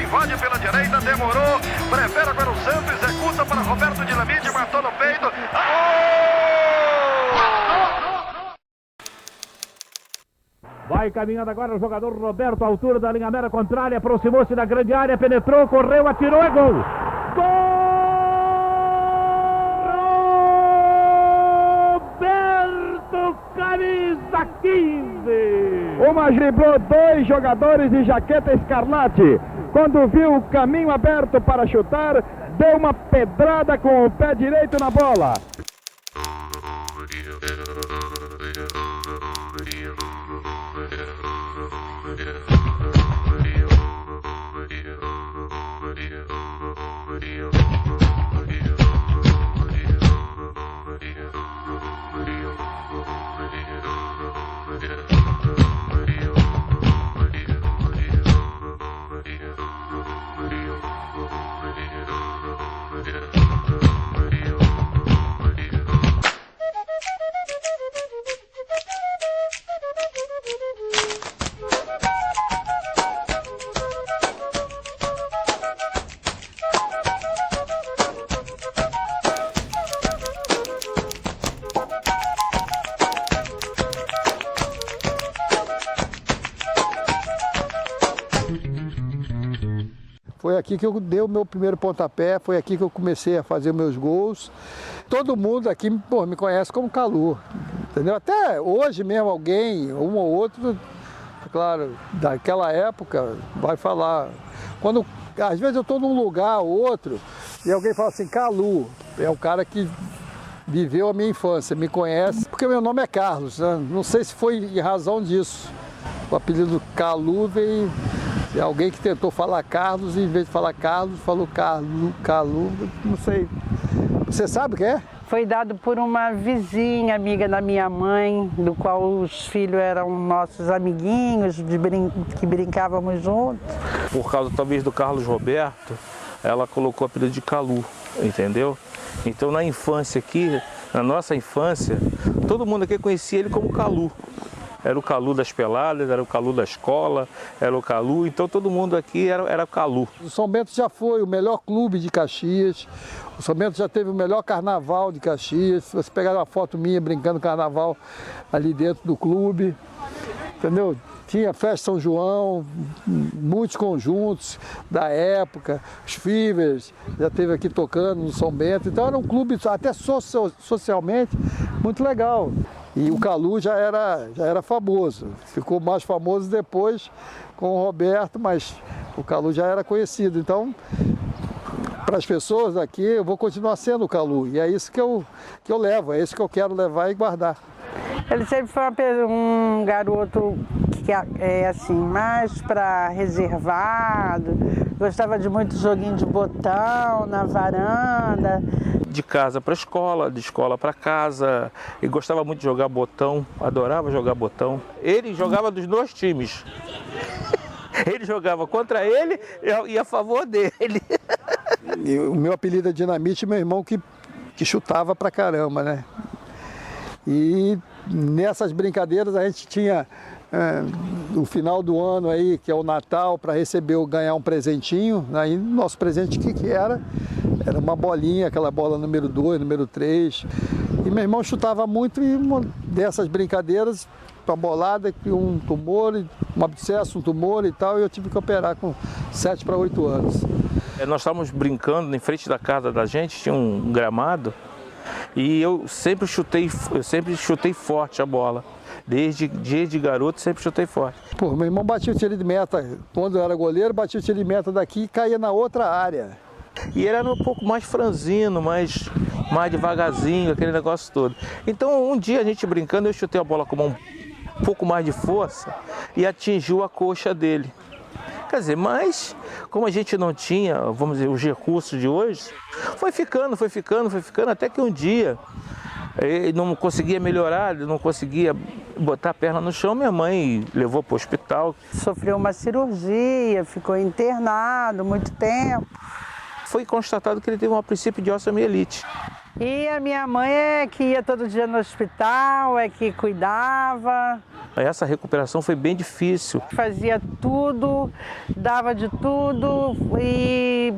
invade pela direita, demorou, prefere agora o Santos, executa para Roberto Dinamite, matou no peito. Vai caminhando agora o jogador Roberto, à altura da linha média contrária, aproximou-se da grande área, penetrou, correu, atirou, é gol! Roberto, camisa 15! Uma driblou dois jogadores de jaqueta escarlate. Quando viu o caminho aberto para chutar, deu uma pedrada com o pé direito na bola. Foi aqui que eu dei o meu primeiro pontapé, foi aqui que eu comecei a fazer meus gols. Todo mundo aqui me conhece como Calu, entendeu? Até hoje mesmo alguém, um ou outro, claro, daquela época, vai falar. Quando, às vezes eu estou num lugar ou outro e alguém fala assim, Calu, é o cara que viveu a minha infância, me conhece, porque meu nome é Carlos, né? Não sei se foi em razão disso. O apelido Calu veio... Alguém que tentou falar Carlos e em vez de falar Carlos, falou Calu, não sei. Você sabe o que é? Foi dado por uma vizinha, amiga da minha mãe, do qual os filhos eram nossos amiguinhos, que brincávamos juntos. Por causa talvez do Carlos Roberto, ela colocou o apelido de Calu, entendeu? Então na infância aqui, na nossa infância, todo mundo aqui conhecia ele como Calu. Era o Calu das peladas, era o Calu da escola, era o Calu, então todo mundo aqui era Calu. O São Bento já foi o melhor clube de Caxias, o São Bento já teve o melhor carnaval de Caxias. Se você pegar uma foto minha brincando carnaval ali dentro do clube, entendeu? Tinha festa São João, muitos conjuntos da época, os Fivers já teve aqui tocando no São Bento, então era um clube até socialmente muito legal. E o Calu já era famoso, ficou mais famoso depois com o Roberto, mas o Calu já era conhecido. Então, para as pessoas aqui, eu vou continuar sendo o Calu. E é isso que eu levo, é isso que eu quero levar e guardar. Ele sempre foi um garoto que é assim, mais para reservado, gostava de muito joguinho de botão na varanda. De casa para escola, de escola para casa, e gostava muito de jogar botão, adorava jogar botão. Ele jogava dos dois times. Ele jogava contra ele e a favor dele. E o meu apelido é Dinamite, meu irmão que chutava pra caramba, né? E nessas brincadeiras a gente tinha no final do ano aí, que é o Natal, para receber ganhar um presentinho. Aí nosso presente que era? Era uma bolinha, aquela bola número 2, número 3. E meu irmão chutava muito e uma dessas brincadeiras, uma bolada, um tumor, um abscesso, um tumor e tal, e eu tive que operar com 7 para 8 anos. Nós estávamos brincando em frente da casa da gente, tinha um gramado, e eu sempre chutei forte a bola. Desde garoto, sempre chutei forte. Pô, meu irmão batia o tiro de meta, quando eu era goleiro, batia o tiro de meta daqui e caía na outra área. E ele era um pouco mais franzino, mais devagarzinho, aquele negócio todo. Então, um dia a gente brincando, eu chutei a bola com um pouco mais de força e atingiu a coxa dele. Quer dizer, mas como a gente não tinha, vamos dizer, os recursos de hoje, foi ficando, até que um dia ele não conseguia melhorar, ele não conseguia botar a perna no chão, minha mãe levou para o hospital. Sofreu uma cirurgia, ficou internado muito tempo. Foi constatado que ele teve um princípio de osteomielite. E a minha mãe é que ia todo dia no hospital, é que cuidava. essa recuperação foi bem difícil. Fazia tudo, dava de tudo e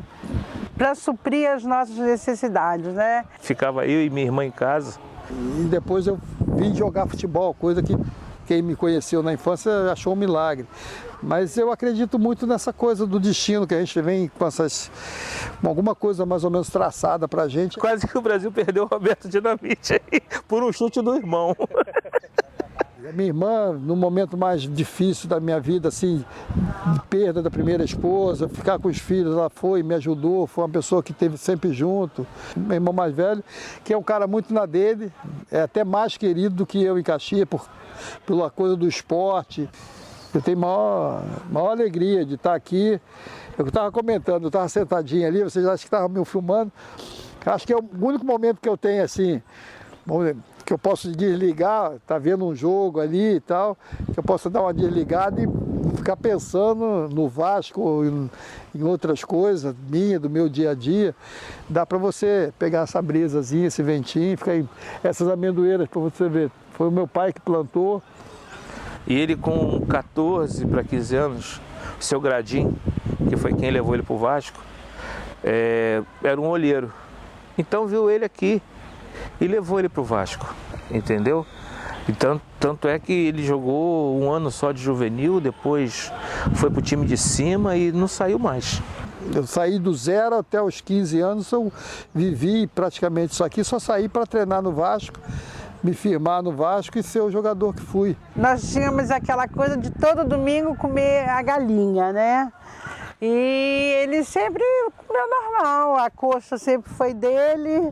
para suprir as nossas necessidades, né? Ficava eu e minha irmã em casa. E depois eu vim jogar futebol, coisa que quem me conheceu na infância achou um milagre. Mas eu acredito muito nessa coisa do destino, que a gente vem com alguma coisa mais ou menos traçada pra gente. Quase que o Brasil perdeu o Roberto Dinamite aí, por um chute do irmão. Minha irmã, no momento mais difícil da minha vida, assim, de perda da primeira esposa, ficar com os filhos, ela foi, me ajudou, foi uma pessoa que esteve sempre junto. Meu irmão mais velho, que é um cara muito na dele, é até mais querido do que eu em Caxias, pela coisa do esporte. Eu tenho maior alegria de estar aqui. Eu estava comentando, eu estava sentadinho ali, vocês acham que estavam me filmando. Acho que é o único momento que eu tenho assim, que eu posso desligar, tá vendo um jogo ali e tal, que eu posso dar uma desligada e ficar pensando no Vasco, em outras coisas do meu dia a dia. Dá para você pegar essa brisazinha, esse ventinho, ficar aí, essas amendoeiras para você ver. Foi o meu pai que plantou. E ele com 14 para 15 anos, o seu Gradim, que foi quem levou ele para o Vasco, era um olheiro. Então viu ele aqui e levou ele para o Vasco, entendeu? Então, tanto é que ele jogou um ano só de juvenil, depois foi para o time de cima e não saiu mais. Eu saí do 0 até os 15 anos, eu vivi praticamente isso aqui, só saí para treinar no Vasco, me firmar no Vasco e ser o jogador que fui. Nós tínhamos aquela coisa de todo domingo comer a galinha, né? E ele sempre comeu normal, a coxa sempre foi dele,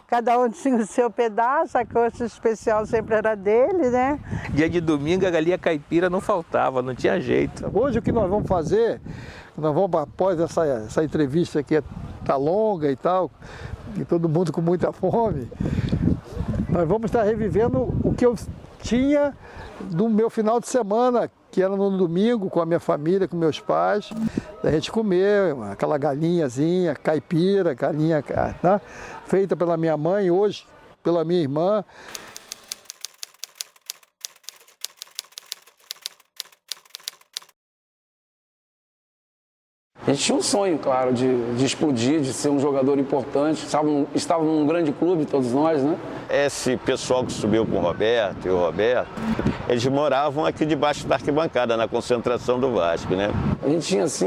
cada um tinha o seu pedaço, a coxa especial sempre era dele, né? Dia de domingo a galinha caipira não faltava, não tinha jeito. Hoje o que nós vamos fazer, nós vamos, após essa entrevista que tá longa e tal, e todo mundo com muita fome, nós vamos estar revivendo o que eu tinha do meu final de semana, que era no domingo, com a minha família, com meus pais, a gente comer aquela galinhazinha, caipira, galinha, né? Feita pela minha mãe, hoje pela minha irmã. A gente tinha um sonho, claro, de explodir, de ser um jogador importante. Estávamos num grande clube, todos nós, né? Esse pessoal que subiu com o Roberto e o Roberto, eles moravam aqui debaixo da arquibancada, na concentração do Vasco, né? A gente tinha, assim,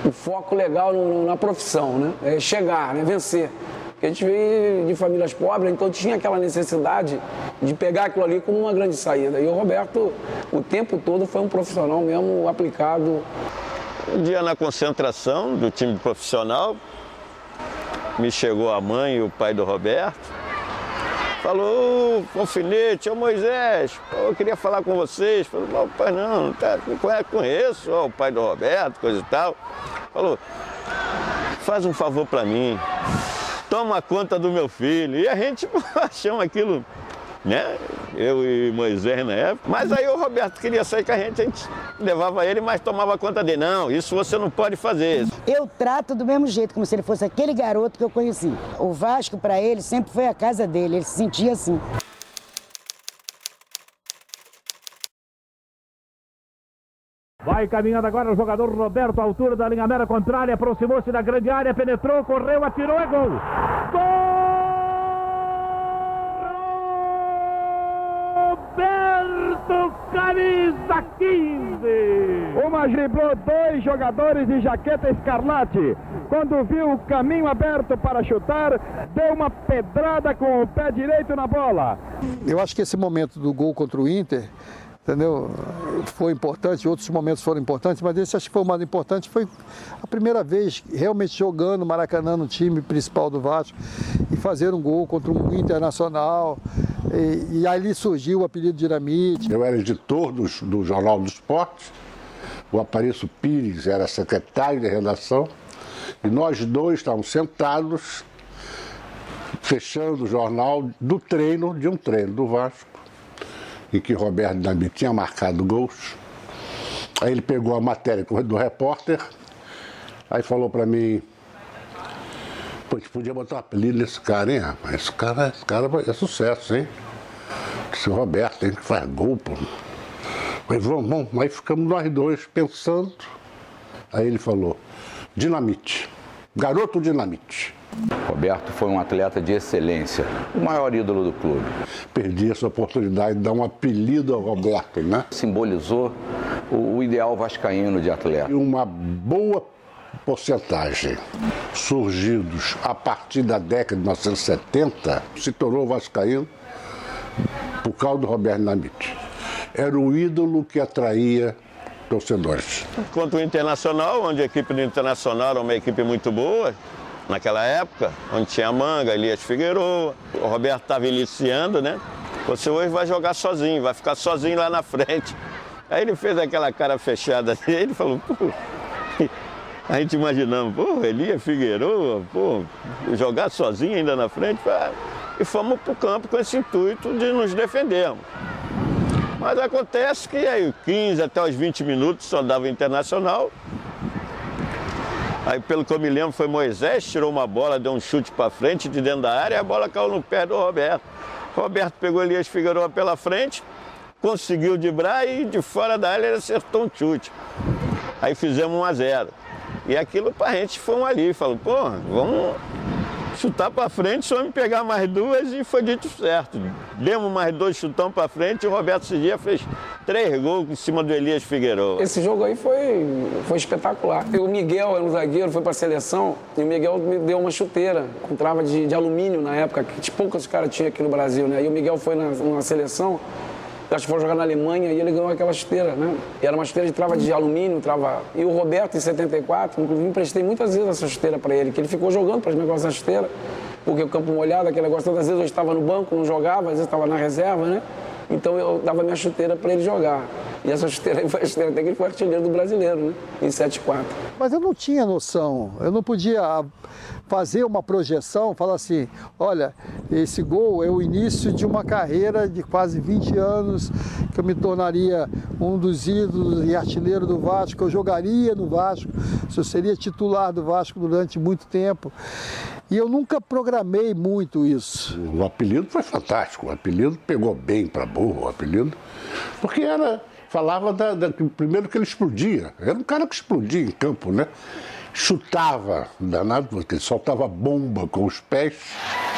um foco legal na profissão, né? Chegar, né? Vencer. Porque a gente veio de famílias pobres, então tinha aquela necessidade de pegar aquilo ali como uma grande saída. E o Roberto, o tempo todo, foi um profissional mesmo aplicado. Um dia na concentração do time profissional, me chegou a mãe e o pai do Roberto, falou: ô Alfinete, ô Moisés, eu queria falar com vocês. Falou: pai, não, conheço o pai do Roberto, coisa e tal. Falou: faz um favor para mim, toma conta do meu filho. E a gente achamos aquilo, né? Eu e Moisés na época. Mas aí o Roberto queria sair com a gente levava ele, mas tomava conta dele. Não, isso você não pode fazer. Eu trato do mesmo jeito, como se ele fosse aquele garoto que eu conheci. O Vasco, para ele, sempre foi a casa dele, ele se sentia assim. Vai caminhando agora o jogador Roberto, à altura da linha mera contrária, aproximou-se da grande área, penetrou, correu, atirou, é gol! Gol! Roberto, camisa 15! Uma driblou dois jogadores de jaqueta escarlate. Quando viu o caminho aberto para chutar, deu uma pedrada com o pé direito na bola. Eu acho que esse momento do gol contra o Inter, entendeu? Foi importante, outros momentos foram importantes, mas esse acho que foi o mais importante, foi a primeira vez realmente jogando Maracanã no time principal do Vasco e fazer um gol contra um Internacional, e ali surgiu o apelido Dinamite. Eu era editor do Jornal do Esporte, o Aparício Pires era secretário de redação, e nós dois estávamos sentados, fechando o jornal de um treino do Vasco, em que Roberto Dinamite tinha marcado gols. Aí ele pegou a matéria do repórter, aí falou para mim: pô, a gente podia botar um apelido nesse cara, hein, rapaz? Esse cara é sucesso, hein? Esse Roberto, hein, que faz gol, pô. Aí vamos, aí ficamos nós dois pensando. Aí ele falou, Dinamite, garoto Dinamite. Roberto foi um atleta de excelência, o maior ídolo do clube. Perdi essa oportunidade de dar um apelido ao Roberto, né? Simbolizou o ideal vascaíno de atleta. E uma boa porcentagem, surgidos a partir da década de 1970, se tornou vascaíno por causa do Roberto Dinamite. Era o ídolo que atraía torcedores. Quanto ao Internacional, onde a equipe do Internacional era uma equipe muito boa, naquela época, onde tinha Manga, Elias Figueiredo, o Roberto estava iniciando, né? Você hoje vai jogar sozinho, vai ficar sozinho lá na frente. Aí ele fez aquela cara fechada dele e falou, pô, a gente imaginando, pô, Elias Figueiredo, pô, jogar sozinho ainda na frente, e fomos para o campo com esse intuito de nos defendermos. Mas acontece que aí 15 até os 20 minutos só dava o Internacional. Aí, pelo que eu me lembro, foi Moisés, tirou uma bola, deu um chute para frente de dentro da área e a bola caiu no pé do Roberto. Roberto pegou Elias Figueiredo pela frente, conseguiu driblar e de fora da área ele acertou um chute. Aí fizemos 1-0. E aquilo pra gente foi um alívio. Falou, pô, vamos chutar para frente, só me pegar mais duas e foi dito certo. Demos mais 2 chutão para frente e o Roberto esse dia fez 3 gols em cima do Elias Figueiredo. Esse jogo aí foi espetacular. O Miguel era um zagueiro, foi para a seleção e o Miguel me deu uma chuteira com trava de alumínio na época, que poucos caras tinham aqui no Brasil, né? E o Miguel foi na seleção, acho que foi jogar na Alemanha e ele ganhou aquela chuteira, né? E era uma chuteira de trava de alumínio, trava... E o Roberto, em 74, inclusive, emprestei muitas vezes essa chuteira para ele, que ele ficou jogando para os negócios da chuteira, porque o campo molhado, aquele negócio, todas as vezes eu estava no banco, não jogava, às vezes estava na reserva, né? Então eu dava minha chuteira para ele jogar. E essa chuteira aí foi a chuteira até que ele foi artilheiro do brasileiro, né? Em 74. Mas eu não tinha noção, eu não podia fazer uma projeção, falar assim, olha, esse gol é o início de uma carreira de quase 20 anos, que eu me tornaria um dos ídolos e artilheiro do Vasco, que eu jogaria no Vasco, eu seria titular do Vasco durante muito tempo. E eu nunca programei muito isso. O apelido foi fantástico, o apelido pegou bem para burro, o apelido, porque falava primeiro que ele explodia, era um cara que explodia em campo, né? Chutava, danado, porque ele soltava bomba com os pés.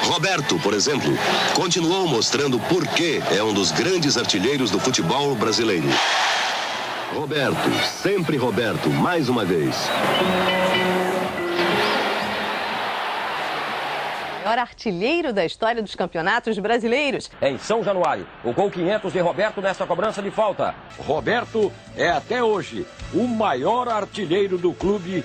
Roberto, por exemplo, continuou mostrando por que é um dos grandes artilheiros do futebol brasileiro. Roberto, sempre Roberto, mais uma vez. Maior artilheiro da história dos campeonatos brasileiros. Em São Januário, o gol 500 de Roberto nesta cobrança de falta. Roberto é até hoje o maior artilheiro do clube.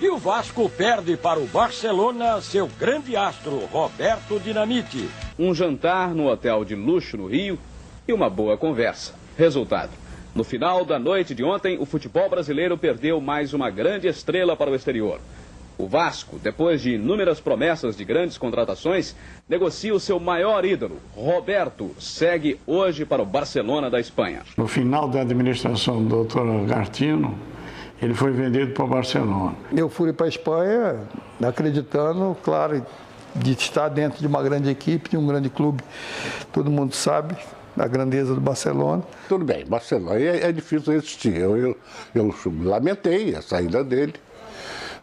E o Vasco perde para o Barcelona seu grande astro, Roberto Dinamite. Um jantar no hotel de luxo no Rio e uma boa conversa. Resultado: no final da noite de ontem, o futebol brasileiro perdeu mais uma grande estrela para o exterior. O Vasco, depois de inúmeras promessas de grandes contratações, negocia o seu maior ídolo. Roberto segue hoje para o Barcelona da Espanha. No final da administração do Dr. Gartino, ele foi vendido para o Barcelona. Eu fui para a Espanha acreditando, claro, de estar dentro de uma grande equipe, de um grande clube. Todo mundo sabe a grandeza do Barcelona. Tudo bem, Barcelona é difícil resistir. Eu lamentei a saída dele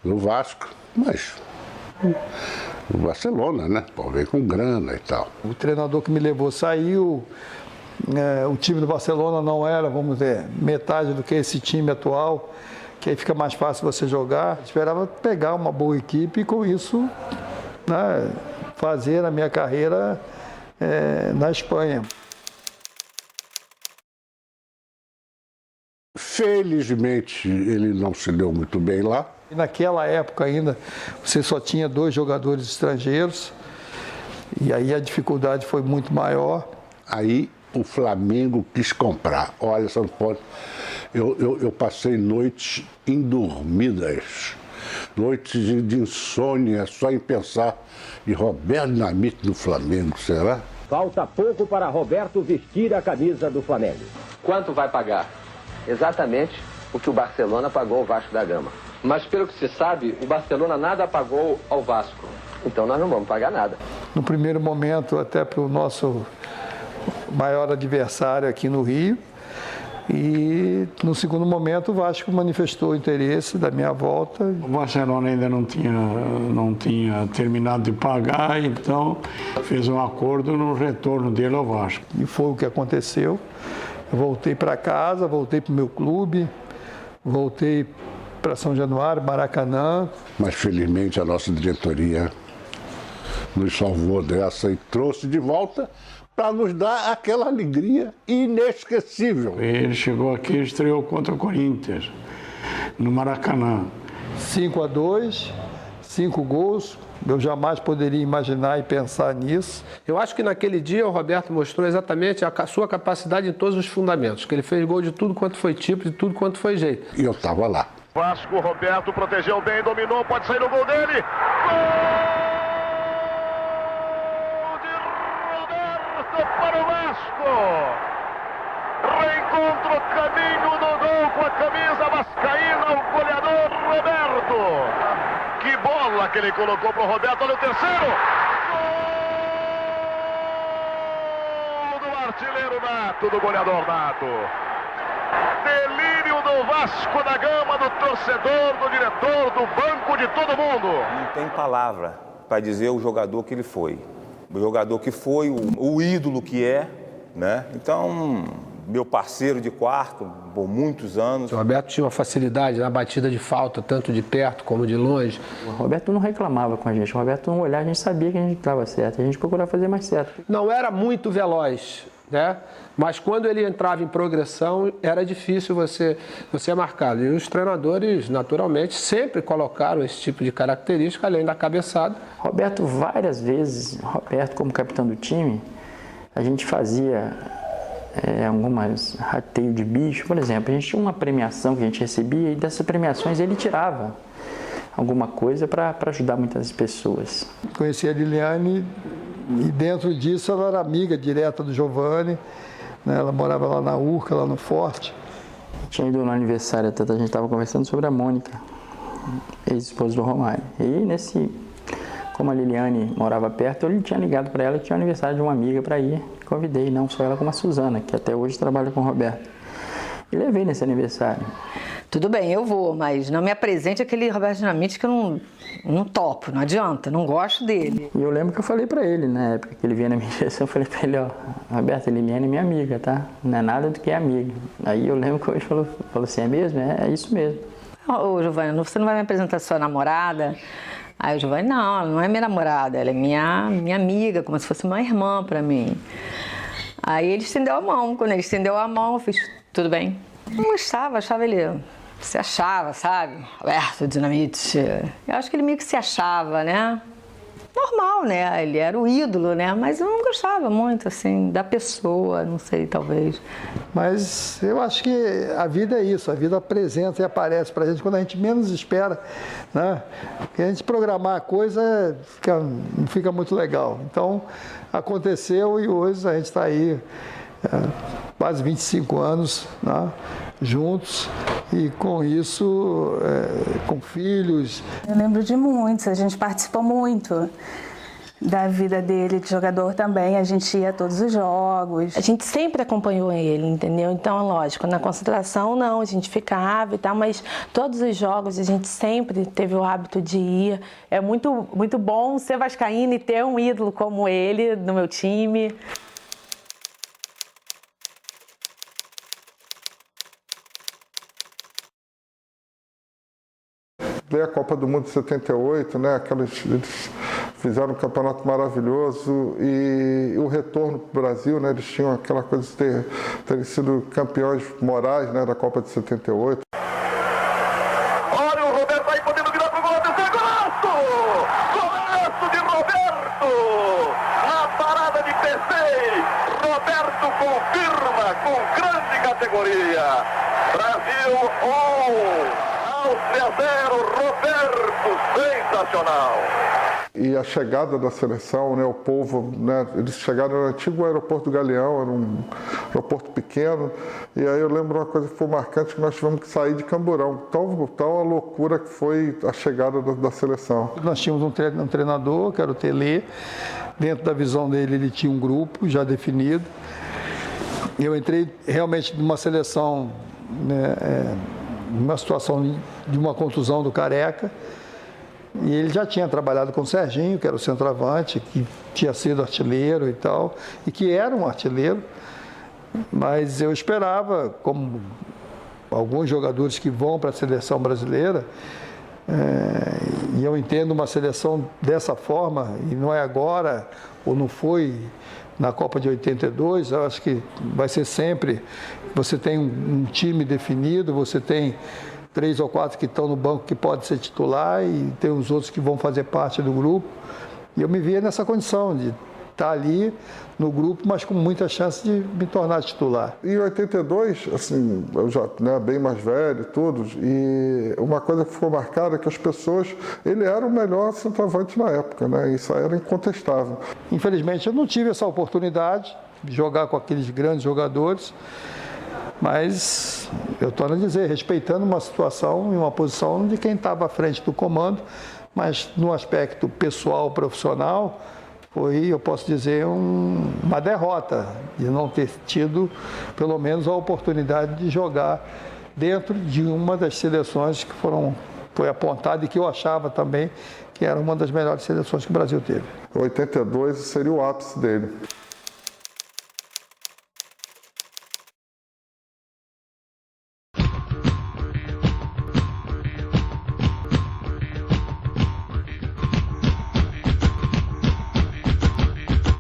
no Vasco, mas o Barcelona, né? Pô, veio com grana e tal. O treinador que me levou saiu, o time do Barcelona não era, vamos dizer, metade do que esse time atual, que aí fica mais fácil você jogar. Esperava pegar uma boa equipe e com isso, né, fazer a minha carreira na Espanha. Felizmente, ele não se deu muito bem lá. E naquela época ainda, você só tinha 2 jogadores estrangeiros, e aí a dificuldade foi muito maior. Aí o Flamengo quis comprar. Olha, São Paulo, eu passei noites indormidas, noites de insônia, só em pensar em Roberto Dinamite no Flamengo, será? Falta pouco para Roberto vestir a camisa do Flamengo. Quanto vai pagar? Exatamente o que o Barcelona pagou ao Vasco da Gama. Mas pelo que se sabe, o Barcelona nada pagou ao Vasco. Então nós não vamos pagar nada. no primeiro momento até para o nosso maior adversário aqui no Rio. E no segundo momento o Vasco manifestou o interesse da minha volta. O Barcelona ainda não tinha terminado de pagar, então fez um acordo no retorno dele ao Vasco. E foi o que aconteceu. Eu voltei para casa, voltei para o meu clube, voltei para São Januário, Maracanã. Mas felizmente a nossa diretoria nos salvou dessa e trouxe de volta para nos dar aquela alegria inesquecível. Ele chegou aqui e estreou contra o Corinthians, no Maracanã. 5-2, 5 gols. Eu jamais poderia imaginar e pensar nisso. Eu acho que naquele dia o Roberto mostrou exatamente a sua capacidade em todos os fundamentos, que ele fez gol de tudo quanto foi tipo, de tudo quanto foi jeito. E eu estava lá. Vasco, Roberto protegeu bem, dominou, pode sair no gol dele. Para o Vasco, reencontra o caminho do gol com a camisa vascaína, o goleador Roberto. Que bola que ele colocou para o Roberto, olha o terceiro. Gol do artilheiro Nato, do goleador Nato. Delírio do Vasco da Gama, do torcedor, do diretor, do banco, de todo mundo. Não tem palavra para dizer o jogador que ele foi. O jogador que foi, o ídolo que é, né? Então, meu parceiro de quarto por muitos anos. O Roberto tinha uma facilidade na batida de falta, tanto de perto como de longe. O Roberto não reclamava com a gente. O Roberto, no olhar, a gente sabia que a gente estava certo. A gente procurava fazer mais certo. Não era muito veloz, né? Mas quando ele entrava em progressão, era difícil você marcá-lo. E os treinadores, naturalmente, sempre colocaram esse tipo de característica, além da cabeçada. Roberto, várias vezes, Roberto como capitão do time, a gente fazia algumas rateio de bicho. Por exemplo, a gente tinha uma premiação que a gente recebia e dessas premiações ele tirava alguma coisa para ajudar muitas pessoas. Conheci a Liliane e dentro disso ela era amiga direta do Giovanni. Ela morava lá na Urca, lá no Forte. Tinha ido no aniversário, até a gente estava conversando sobre a Mônica, ex-esposa do Romário. E como a Liliane morava perto, eu tinha ligado para ela que tinha o aniversário de uma amiga para ir. Convidei, não só ela como a Suzana, que até hoje trabalha com o Roberto. E levei nesse aniversário. Tudo bem, eu vou, mas não me apresente aquele Roberto Dinamite que eu não topo, não adianta, não gosto dele. E eu lembro que eu falei pra ele, na época que ele vinha na minha direção, eu falei pra ele, Roberto, Liliane é minha amiga, tá? Não é nada do que é amiga. Aí eu lembro que ele falou assim, é mesmo? É isso mesmo. Ô, Giovanni, você não vai me apresentar sua namorada? Aí o Giovanni, não, ela não é minha namorada, ela é minha amiga, como se fosse uma irmã pra mim. Aí ele estendeu a mão, quando ele estendeu a mão, eu fiz, tudo bem. Não gostava, achava ele... Se achava, sabe? Roberto Dinamite. Eu acho que ele meio que se achava, né? Normal, né? Ele era o ídolo, né? Mas eu não gostava muito, assim, da pessoa, não sei, talvez. Mas eu acho que a vida é isso, a vida apresenta e aparece pra gente quando a gente menos espera, né? Porque a gente programar a coisa não fica muito legal. Então, aconteceu e hoje a gente está aí quase 25 anos, né? Juntos e com isso, com filhos. Eu lembro de muitos, a gente participou muito da vida dele, de jogador também, a gente ia a todos os jogos. A gente sempre acompanhou ele, entendeu? Então, lógico, na concentração não, a gente ficava e tal, mas todos os jogos a gente sempre teve o hábito de ir. É muito, muito bom ser vascaíno e ter um ídolo como ele no meu time. A Copa do Mundo de 78, né? Eles fizeram um campeonato maravilhoso e o retorno para o Brasil, né? Eles tinham aquela coisa de terem sido campeões morais, né? Da Copa de 78. Olha o Roberto aí podendo virar pro gol, atenção, golaço! Golaço de Roberto! A parada de PC! Roberto confirma com grande categoria. Brasil 1. Áustria 0, Roberto, sensacional. E a chegada da seleção, né, o povo, né, eles chegaram no antigo aeroporto do Galeão, era um aeroporto pequeno, e aí eu lembro uma coisa que foi marcante, que nós tivemos que sair de Camburão, tal a loucura que foi a chegada da seleção. Nós tínhamos um treinador, que era o Tele, dentro da visão dele, ele tinha um grupo já definido. Eu entrei realmente numa seleção, né, numa situação de uma contusão do Careca, e ele já tinha trabalhado com o Serginho, que era o centroavante, que tinha sido artilheiro e tal, e que era um artilheiro, mas eu esperava, como alguns jogadores que vão para a seleção brasileira, e eu entendo uma seleção dessa forma, e não é agora, ou não foi na Copa de 82, eu acho que vai ser sempre, você tem um time definido, você tem 3 ou 4 que estão no banco que pode ser titular e tem os outros que vão fazer parte do grupo. E eu me via nessa condição de estar ali no grupo, mas com muita chance de me tornar titular. Em 82, assim, eu já bem mais velho, todos, e uma coisa que ficou marcada é que as pessoas, ele era o melhor centroavante na época, né? Isso era incontestável. Infelizmente eu não tive essa oportunidade de jogar com aqueles grandes jogadores, mas eu torno a dizer, respeitando uma situação e uma posição de quem estava à frente do comando, mas no aspecto pessoal, profissional, foi, eu posso dizer, uma derrota de não ter tido, pelo menos, a oportunidade de jogar dentro de uma das seleções que foi apontada e que eu achava também que era uma das melhores seleções que o Brasil teve. 82 seria o ápice dele.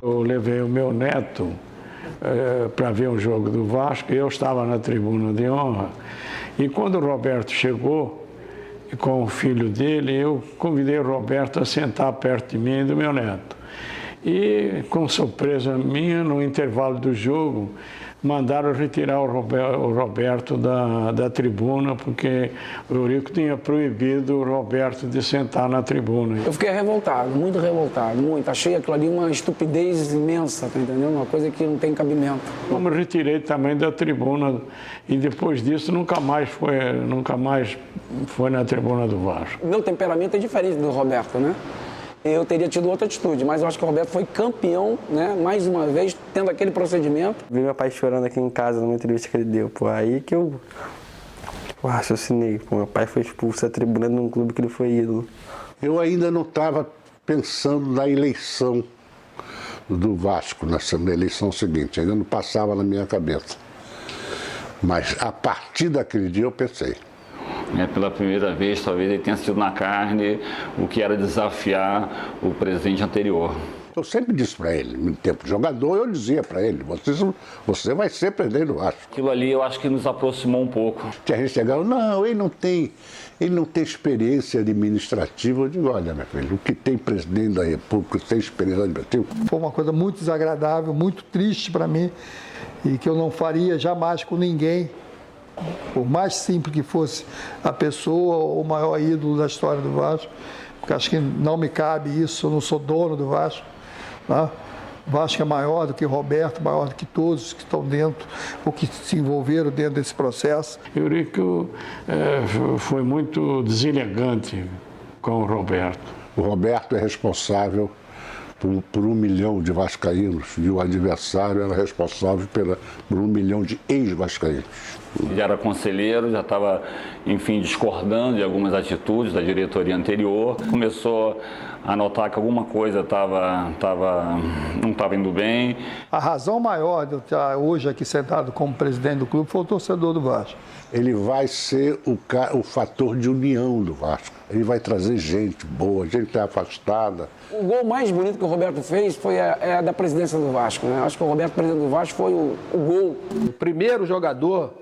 Eu levei o meu neto para ver um jogo do Vasco, eu estava na tribuna de honra, e quando o Roberto chegou, com o filho dele, eu convidei o Roberto a sentar perto de mim e do meu neto. E, com surpresa minha, no intervalo do jogo, mandaram retirar o Roberto da tribuna, porque o Eurico tinha proibido o Roberto de sentar na tribuna. Eu fiquei revoltado, muito. Achei aquilo ali uma estupidez imensa, tá entendendo? Uma coisa que não tem cabimento. Eu me retirei também da tribuna e depois disso nunca mais foi na tribuna do Vasco. Meu temperamento é diferente do Roberto, né? Eu teria tido outra atitude, mas eu acho que o Roberto foi campeão, né? Mais uma vez, tendo aquele procedimento. Vi meu pai chorando aqui em casa numa entrevista que ele deu, pô, aí que eu raciocinei, pô, meu pai foi expulso da tribuna num clube que ele foi ídolo. Eu ainda não estava pensando na eleição do Vasco, na eleição seguinte, ainda não passava na minha cabeça. Mas a partir daquele dia eu pensei. Pela primeira vez, talvez ele tenha sido na carne o que era desafiar o presidente anterior. Eu sempre disse para ele, no tempo de jogador, eu dizia para ele, você vai ser presidente do Vasco. Aquilo ali eu acho que nos aproximou um pouco. Tinha gente chegando, não, ele não tem experiência administrativa. Eu digo, olha, meu filho, o que tem presidente da República tem experiência administrativa? Foi uma coisa muito desagradável, muito triste para mim, e que eu não faria jamais com ninguém. Por mais simples que fosse a pessoa, o maior ídolo da história do Vasco, porque acho que não me cabe isso, eu não sou dono do Vasco. Né? O Vasco é maior do que Roberto, maior do que todos que estão dentro, ou que se envolveram dentro desse processo. Eurico foi muito deselegante com o Roberto. O Roberto é responsável por 1 milhão de vascaínos e o adversário era responsável por 1 milhão de ex-vascaínos. Ele era conselheiro, já estava, enfim, discordando de algumas atitudes da diretoria anterior. Começou a notar que alguma coisa não estava indo bem. A razão maior de eu estar hoje aqui sentado como presidente do clube foi o torcedor do Vasco. Ele vai ser o fator de união do Vasco. Ele vai trazer gente boa, gente afastada. O gol mais bonito que o Roberto fez foi a da presidência do Vasco, né? Acho que o Roberto, presidente do Vasco, foi o gol. O primeiro jogador,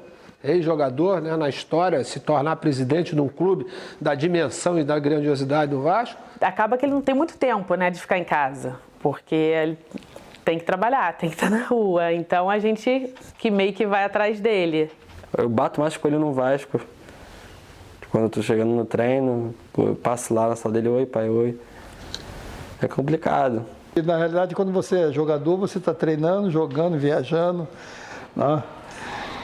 ex-jogador, né, na história, se tornar presidente de um clube da dimensão e da grandiosidade do Vasco. Acaba que ele não tem muito tempo, né, de ficar em casa, porque ele tem que trabalhar, tem que estar na rua. Então a gente que meio que vai atrás dele. Eu bato mais com ele no Vasco. Quando eu tô chegando no treino, eu passo lá na sala dele, oi pai, oi. É complicado. E, na realidade, quando você é jogador, você está treinando, jogando, viajando, né?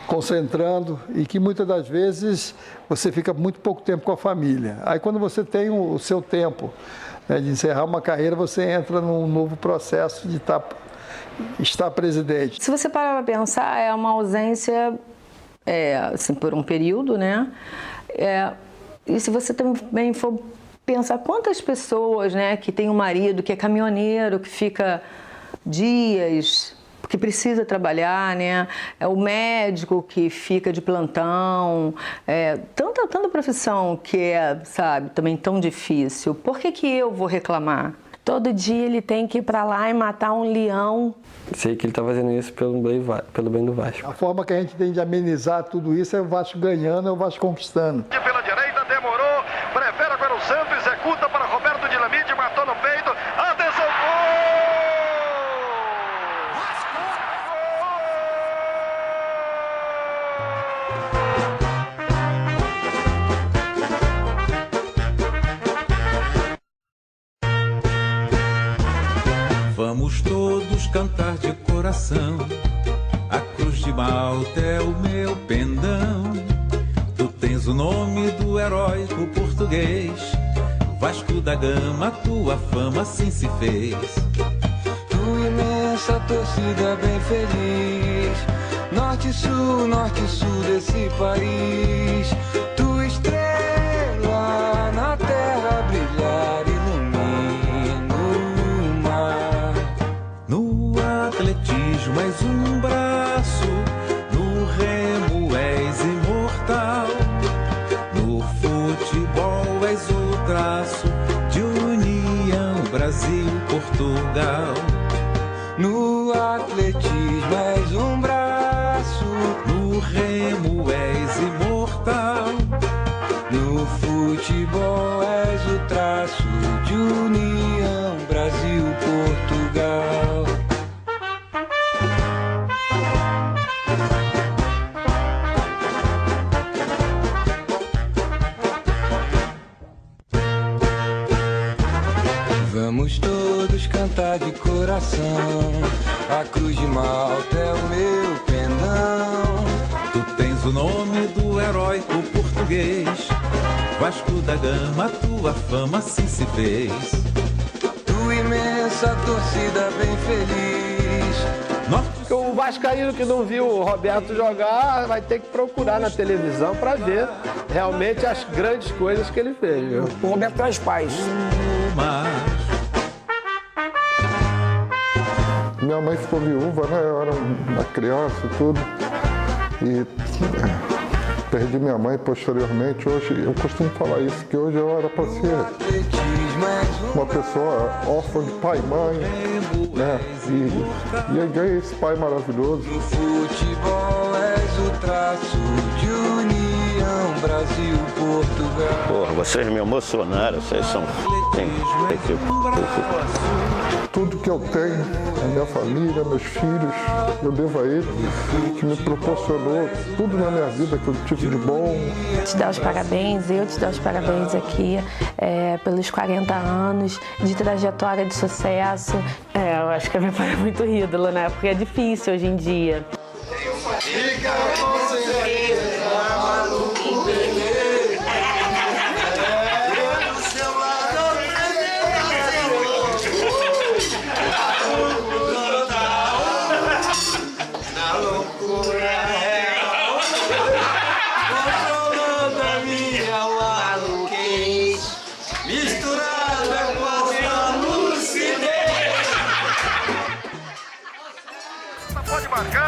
Concentrando, e que muitas das vezes você fica muito pouco tempo com a família. Aí quando você tem o seu tempo né, de encerrar uma carreira, você entra num novo processo de estar presidente. Se você parar para pensar, é uma ausência assim, por um período, né? E se você também for pensar quantas pessoas, né, que tem um marido que é caminhoneiro, que fica dias, que precisa trabalhar, né? É o médico que fica de plantão, tanta profissão que sabe, também tão difícil. Por que eu vou reclamar? Todo dia ele tem que ir para lá e matar um leão. Sei que ele está fazendo isso pelo bem do Vasco. A forma que a gente tem de amenizar tudo isso é o Vasco ganhando, é o Vasco conquistando. Pela direita, demorou, prefere agora o Santos, executa para Roberto Dinamite, matou no peito, atenção, Vamos todos cantar de coração, a cruz de Malta é o meu pendão. Tu tens o nome do heróico português, Vasco da Gama, tua fama assim se fez. Tua imensa torcida bem feliz, norte e sul desse país. Tua estrela na terra brilhar, ilumina o mar. No atletismo és um braço, no remo és imortal. No futebol és o traço de união Brasil-Portugal. No atletismo és um braço, no remo és imortal. No futebol és o traço de união Brasil-Portugal. Vamos todos cantar de coração, a cruz de Malta é o meu pendão. Tu tens o nome do heróico português, Vasco da Gama, tua fama assim se fez. Tua imensa torcida bem feliz. O vascaíno que não viu o Roberto jogar vai ter que procurar na televisão para ver realmente as grandes coisas que ele fez. Viu? O Roberto traz paz. Minha mãe ficou viúva, né? Eu era uma criança e tudo. E perdi minha mãe posteriormente. Hoje, eu costumo falar isso, que hoje eu era para ser uma pessoa órfã de pai e mãe, né? E eu ganhei esse pai maravilhoso. No futebol és o traço de união Brasil-Portugal. Porra, vocês me emocionaram, vocês são Tudo que eu tenho, a minha família, meus filhos, eu devo a ele, que me proporcionou tudo na minha vida que eu tive de bom. Te dar os parabéns, eu te dar os parabéns aqui pelos 40 anos de trajetória de sucesso. Eu acho que a minha pai é muito ídolo, né? Porque é difícil hoje em dia.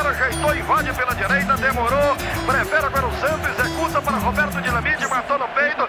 Ajeitou, invade pela direita, demorou, prefere agora o Santos, executa para Roberto Dinamite, matou no peito.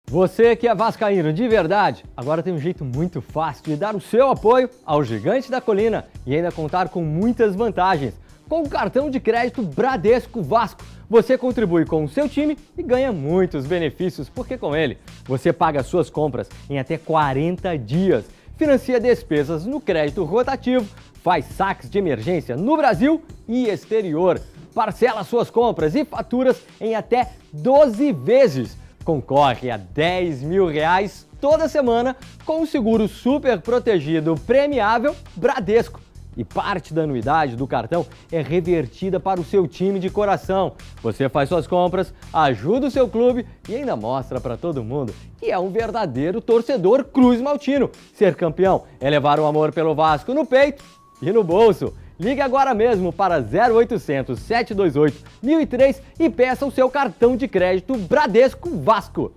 Você que é vascaíno de verdade, agora tem um jeito muito fácil de dar o seu apoio ao Gigante da Colina e ainda contar com muitas vantagens. Com o cartão de crédito Bradesco Vasco, você contribui com o seu time e ganha muitos benefícios, porque com ele você paga suas compras em até 40 dias. Financia despesas no crédito rotativo, faz saques de emergência no Brasil e exterior, parcela suas compras e faturas em até 12 vezes. Concorre a R$10 mil toda semana com o seguro super protegido premiável Bradesco. e parte da anuidade do cartão é revertida para o seu time de coração. Você faz suas compras, ajuda o seu clube e ainda mostra para todo mundo que é um verdadeiro torcedor Cruz Maltino. Ser campeão é levar o amor pelo Vasco no peito e no bolso. Ligue agora mesmo para 0800 728 1003 e peça o seu cartão de crédito Bradesco Vasco.